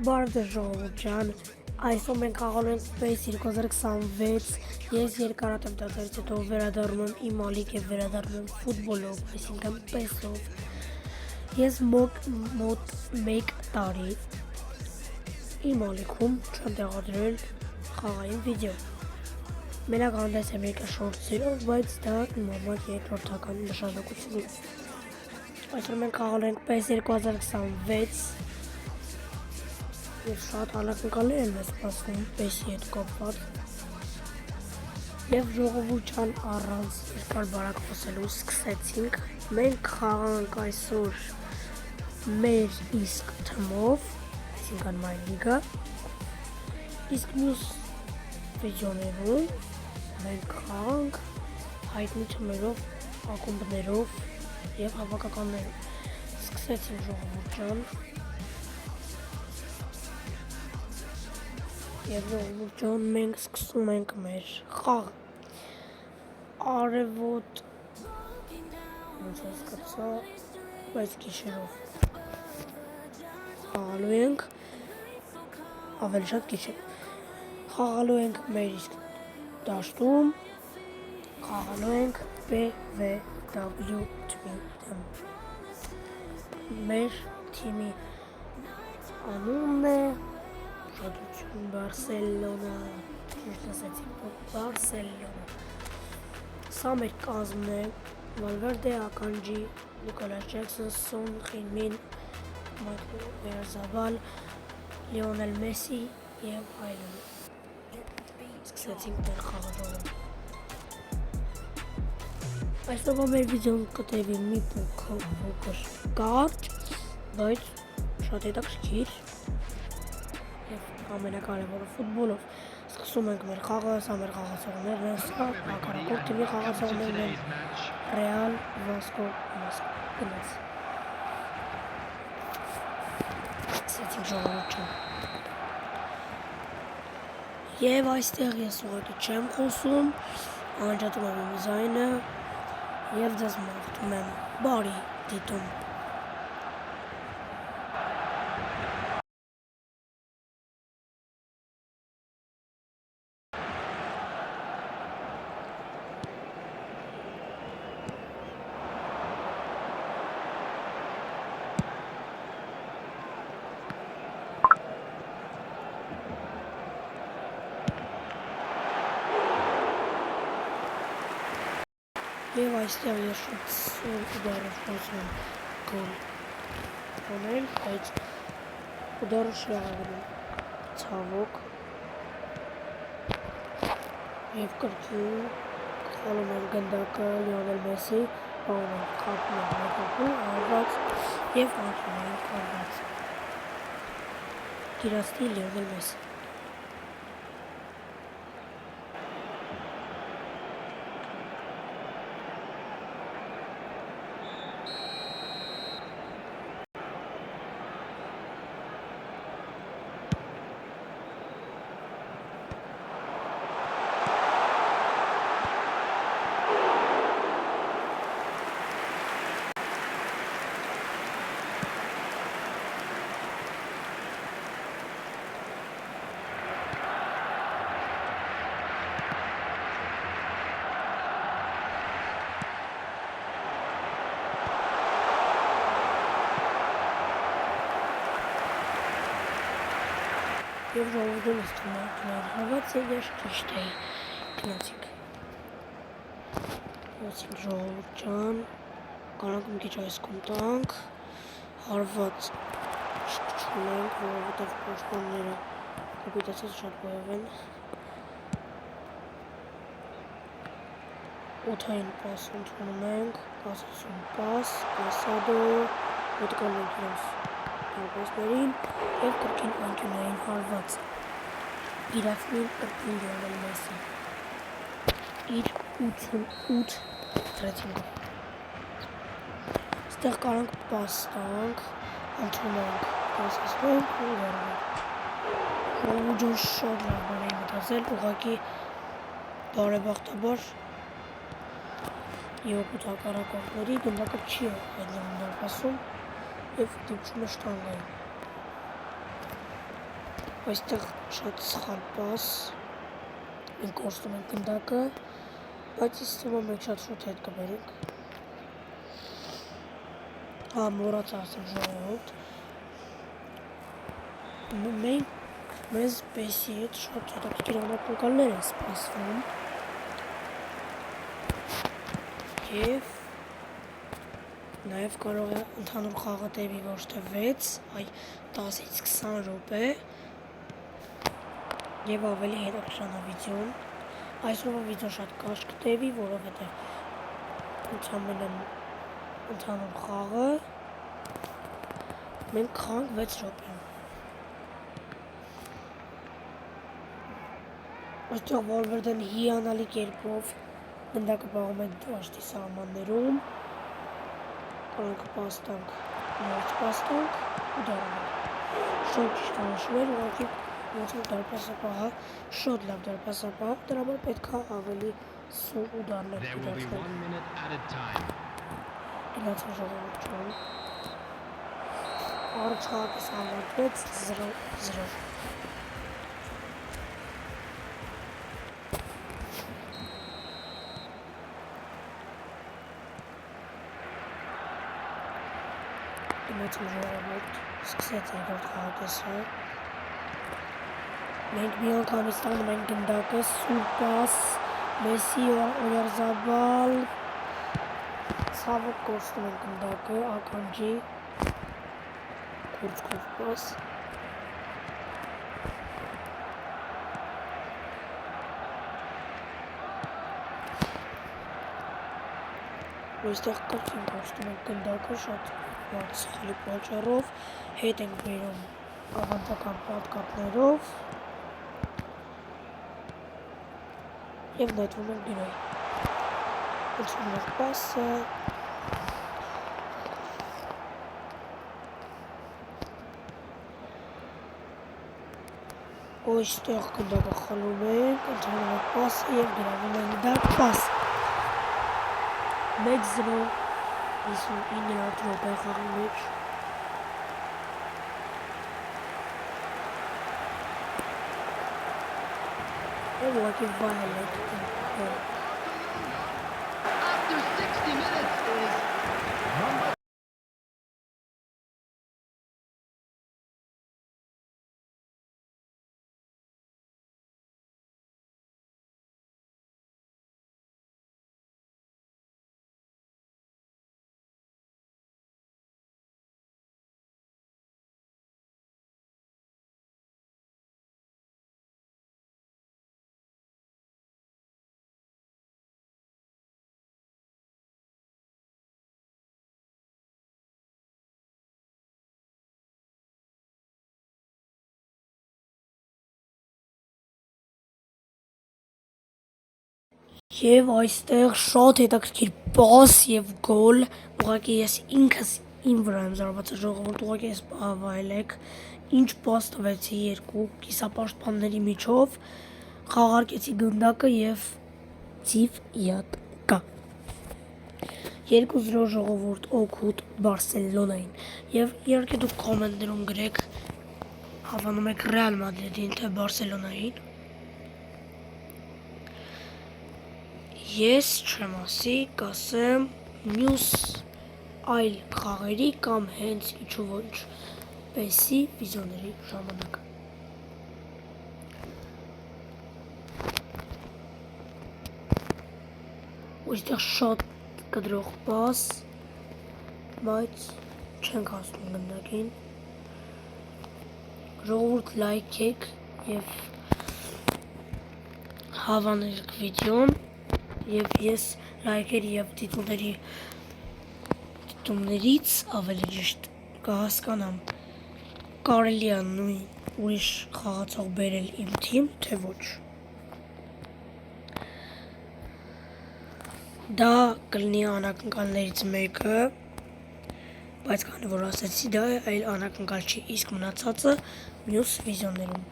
Բարդ ժողովուրդ այսօր մենք խաղալու ենք PES 2026 ես երկարատև դատերից հետո վերադառնում եմ իմ ալիք եւ վերադառնում եմ ֆուտբոլով, այսինքն PES-ով ես մոտ 1 տարի իմ ալիքում չեմ տեղադրել խաղային վիդեո մենակ հանդես եմ եկել շորտսերով, բայց դա իմ համար երկրորդական նշանակություն ունի այսօր մենք խաղալու ենք PES 2026 Եվ շատ անակնկալներ են մեզ սպասվում PES-ի հետ կապված Եվ ժողովուրդ ջան առանց երկար բարակ խոսելու սկսեցինք Մենք խաղանք այսօր մեր իսկ թմով, այսինքն My League-ը Իսկ մյուս վիդեոներում մենք խաղանք հայտնի թմերով, ակումբներով և հավաքականներով Սկսեցինք ժողովուրդ ջան Եվ ժողովուրդ ջան, մենք սկսում ենք մեր խաղը Արևոտ ոնց հասկացա, բայց գիշերով խաղալու ենք ավելի շատ գիշեր խաղալու ենք մեր իսկ դաշտում խաղալու ենք BVW թիմի մեր թիմի անունն է Շատություն Բարսելոնա, ճիշտ ասեցիք, Բարսելոնա Սա մեր կազմն է, Վալվերդե, Ականջի, Նիկոլաս Ջեքսոն, Սոն, Խինմին, Մայքլ Վերզավալ, Լիոնել Մեսի և այլն Սկսեցինք մեր խաղաժողով Այսօրվա մեր վիդեոն կտևի մի փոքր կարճ, բայց շատ հետաքրքիր ամենակարևորը ֆուտբոլով սկսում ենք մեր խաղը, սա մեր խաղացողներն են, սա հակառակորդ թիմի խաղացողներն են Ռեալ Վասկո գնաց Սկսեցինք ժողովուրդ ջան Եվ այստեղ ես ուղղակի չեմ խոսում, անջատում եմ իմ ձայնը և ձեզ մաղթում եմ բարի դիտում Եվ այստեղ ես շատ ուդարը խոսում գոլ անել, բայց ուդարը շեղագնում ցավոք Եվ կրկին խաղում են գնդակը Լիոնել Մեսի, բանում են խաղում են մեկուկու, արված և անցում են արված Տիրաստի Լիոնել Մեսի Եվ ժողովուրդն ստում է գնարհված և ես ճիշտ էի գնացինք Գնացինք ժողովուրդ ջան Կարանք մի քիչ այս կունտանք Հարված չունենք, որովհետև պաշտպանները կոպիտացած շատ բոյով են Օդային պաս ընդունում ենք, պասացում պաս, կասադո, մոտկանում ենք իրենց Պասներին և կրկին անկյունային հարված իրացնին կրկին Լիոնել Մեսի իր 88 դրեցինով Ստեղ կարանք պաս տանք, ընդունենք, պասացնենք ու վերանանք Ժողովուրդ ջան շատ լավ բան էի մտածել, ուղղակի բարեբախտաբար Եօգուտ հակառակորդների գնդակը չի հայտնվում դարպասում և դիպչում է շտանգային Այստեղ շատ սխալ պաս, մենք կորցնում ենք գնդակը, բայց ինձ թվում է մենք շատ շուտ հետ կբերենք։ Մոռացա ասել ժողովուրդ։ Մեզ Պեսի հետ շատ հետաքրքիր անակնկալներ են սպասվում և նաև կարող է ընդհանուր խաղը տևի ոչ թե 6, այլ 10-ից 20 րոպե և ավելի հետաքրքրանա վիդեոն։ Այսօրվա վիդեոն շատ կարճ կտևի, որովհետև ընդհանուր խաղը մենք խաղանք 6 րոպե։ Այստեղ Վոլվերդեն հիանալի կերպով գնդակը պահում է դաշտի սահմաններում, կարող պաս տանք, նորից պաս տանք ու դառնանք։ Շատ ճիշտ որոշում էր, ուղղակի ոնց որ դարպասապահը, շատ լավ դարպասապահ, դրա համար պետք է ավելի սուր ու դառնել դարձնել։ Գնացան ժողովուրդ ջան։ Առաջ խաղակես ավարտվեց 0-0։ Գնացան ժողովուրդ, սկսեց երկրորդ խաղակեսը։ Մենք մի անգամից տանում ենք գնդակը, սուր պաս, Մեսի Օյարզաբալ, ցավոք կորցնում ենք գնդակը, ականջի, կուրծքով պաս։ Այստեղ կրկին կորցնում ենք գնդակը շատ սխալի պատճառով, հետ ենք բերում ավանդական պատկապներով և նետվում ենք գրոհ։ Ուցվում ենք պասը։ Այստեղ գնդակը խլում ենք, ընդհանում ենք պասը և գրավում ենք դար պաս։ 1-0 59 րոպե խաղի մեջ։ Եվ ուղղակի վայել եք։ After 60 minutes is number Եվ այստեղ շատ հետաքրքիր պաս և գոլ, ուղղակի ես ինքս իմ վրա եմ զարմացել ժողովուրդ, ուղղակի ես պահավայել եք, ինչ պաս տվեցի երկու կիսապաշտպանների միջով, խաղարկեցի գնդակը և ծիվ իատ կա։ 2-0 ժողովուրդ օգուտ Բարսելոնային և իհարկե դուք կոմենտներում գրեք հավանում եք Ռեալ Մադրիդին, թե Բարսելոնային։ Ես չեմ ասի, կասեմ մյուս այլ խաղերի կամ հենց ինչու ոչ Պեսի վիդեոների ժամանակ։ Այստեղ շատ կտրող պաս, բայց չենք հասնում գնդակին։ Ժողովուրդ լայք եք և հավանել վիդեոն և ես լայքեր և դիտումներից ավելի ճիշտ կհասկանամ կարելի է նույն ուրիշ խաղացող բերել իմ թիմ, թե ոչ։ Դա կլինի անակնկալներից մեկը, բայց քանի որ ասեցի դա է, այլ անակնկալ չի, իսկ մնացածը մյուս վիդեոներում։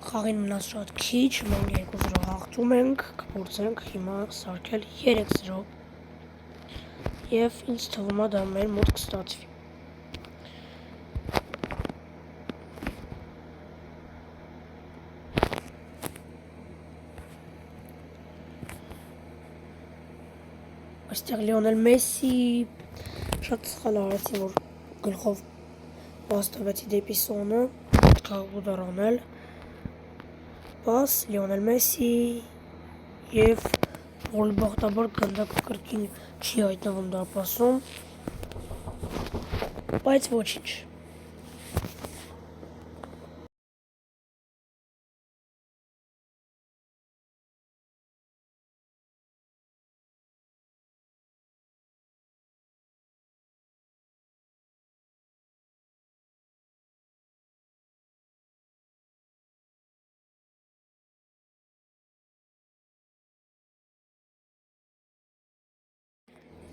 Խաղին մնաց շատ քիչ, մենք 2-0 հաղթում ենք, կփորձենք հիմա սարքել 3-0 և ինձ թվում է դա մեր մոտ կստացվի։ այստեղ Լիոնել Մեսսի շատ սխալ արեցի, որ գլխով վաստավեցի դեպի Սոնը, պետք է ուդար անել, պաս Լիոնել Մեսսի և որ բախտաբար գնդակը կրկին չի հայտնվում դարպասում, բայց ոչինչ։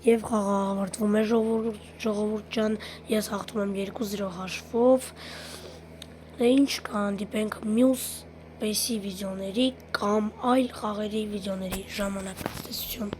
Եվ խաղը ավարտվում է ժողովուրդ ջան, ես հաղթում եմ 2-0 հաշվով, ինչ կհանդիպենք մյուս PES-ի վիդեոների կամ այլ խաղերի վիդեոների ժամանակ, տեսություն։